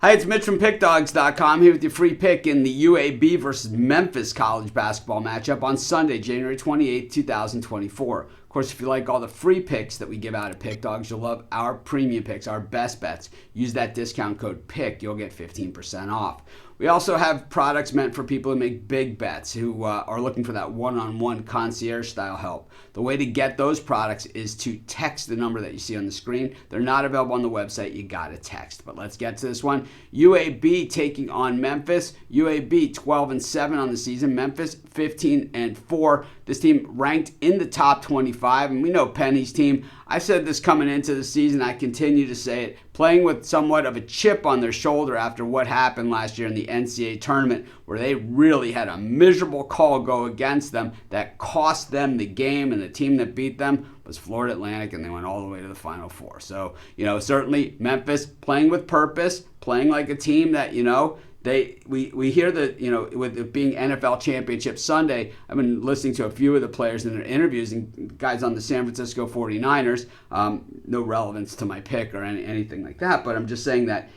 Hi, it's Mitch from Pickdawgz.com here with your free pick in the UAB versus Memphis college basketball matchup on Sunday, January 28, 2024. Of course, if you like all the free picks that we give out at Pick Dawgz, you'll love our premium picks, our best bets. Use that discount code PICK. You'll get 15% off. We also have products meant for people who make big bets, who are looking for that one-on-one concierge-style help. The way to get those products is to text the number that you see on the screen. They're not available on the website. You got to text. But let's get to this one. UAB taking on Memphis. UAB 12-7 on the season. Memphis 15-4. This team ranked in the top 25, and we know Penny's team. I said this coming into the season. I continue to say it. Playing with somewhat of a chip on their shoulder after what happened last year in the NCAA tournament, where they really had a miserable call go against them that cost them the game, and the team that beat them was Florida Atlantic, and they went all the way to the Final Four. So, certainly Memphis playing with purpose, playing like a team that, we hear that, with it being NFL Championship Sunday, I've been listening to a few of the players in their interviews and guys on the San Francisco 49ers, no relevance to my pick or anything like that, but I'm just saying that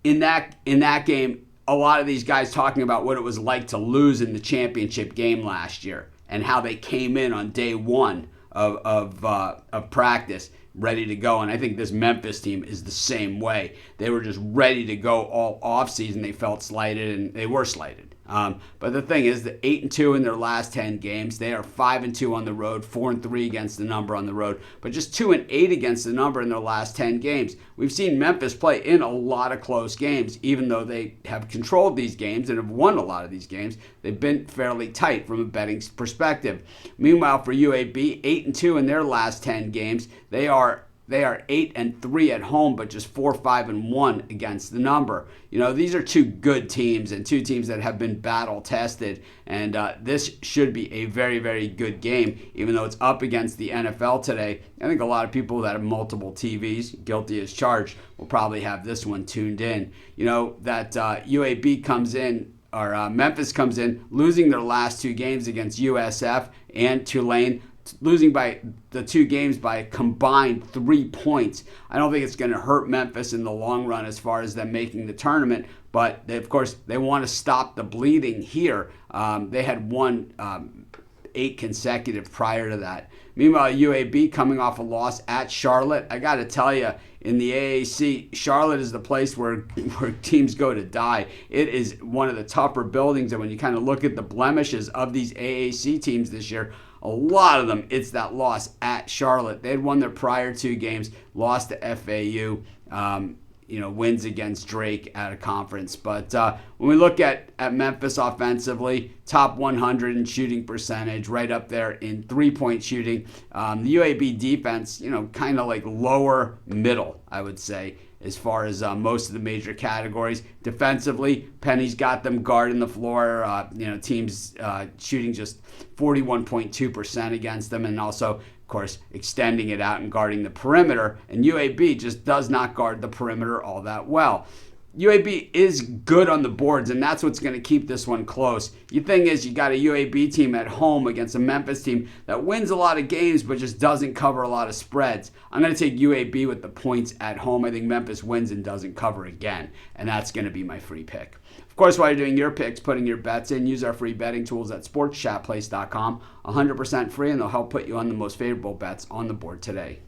in that game, a lot of these guys talking about what it was like to lose in the championship game last year and how they came in on day one of practice ready to go. And I think this Memphis team is the same way. They were just ready to go all offseason. They felt slighted, and they were slighted. But the thing is, the 8-2 in their last 10 games. They are 5-2 on the road, 4-3 against the number on the road, but just 2-8 against the number in their last 10 games. We've seen Memphis play in a lot of close games, even though they have controlled these games and have won a lot of these games. They've been fairly tight from a betting perspective. Meanwhile, for UAB, 8-2 in their last 10 games. They are 8-3 at home, but just 4-5-1 against the number. These are two good teams and two teams that have been battle tested, and this should be a very, very good game, even though it's up against the NFL today. I think a lot of people that have multiple TVs, guilty as charged, will probably have this one tuned in. That UAB comes in, or Memphis comes in, losing their last two games against USF and Tulane, losing by the two games by a combined 3 points. I don't think it's going to hurt Memphis in the long run as far as them making the tournament, but of course they want to stop the bleeding here. They had won 8 consecutive prior to that. Meanwhile, UAB coming off a loss at Charlotte. I got to tell you, in the AAC, Charlotte is the place where teams go to die. It is one of the tougher buildings, and when you kind of look at the blemishes of these AAC teams this year, a lot of them, it's that loss at Charlotte. They had won their prior 2 games, lost to FAU, wins against Drake at a conference. But when we look at Memphis offensively, top 100 in shooting percentage, right up there in three-point shooting. The UAB defense, kind of like lower middle, I would say, as far as most of the major categories. Defensively, Penny's got them guarding the floor. Teams shooting just 41.2% against them, and also, of course, extending it out and guarding the perimeter. And UAB just does not guard the perimeter all that well. UAB is good on the boards, and that's what's going to keep this one close. The thing is, you got a UAB team at home against a Memphis team that wins a lot of games but just doesn't cover a lot of spreads. I'm going to take UAB with the points at home. I think Memphis wins and doesn't cover again, and that's going to be my free pick. Of course, while you're doing your picks, putting your bets in, use our free betting tools at sportschatplace.com. 100% free, and they'll help put you on the most favorable bets on the board today.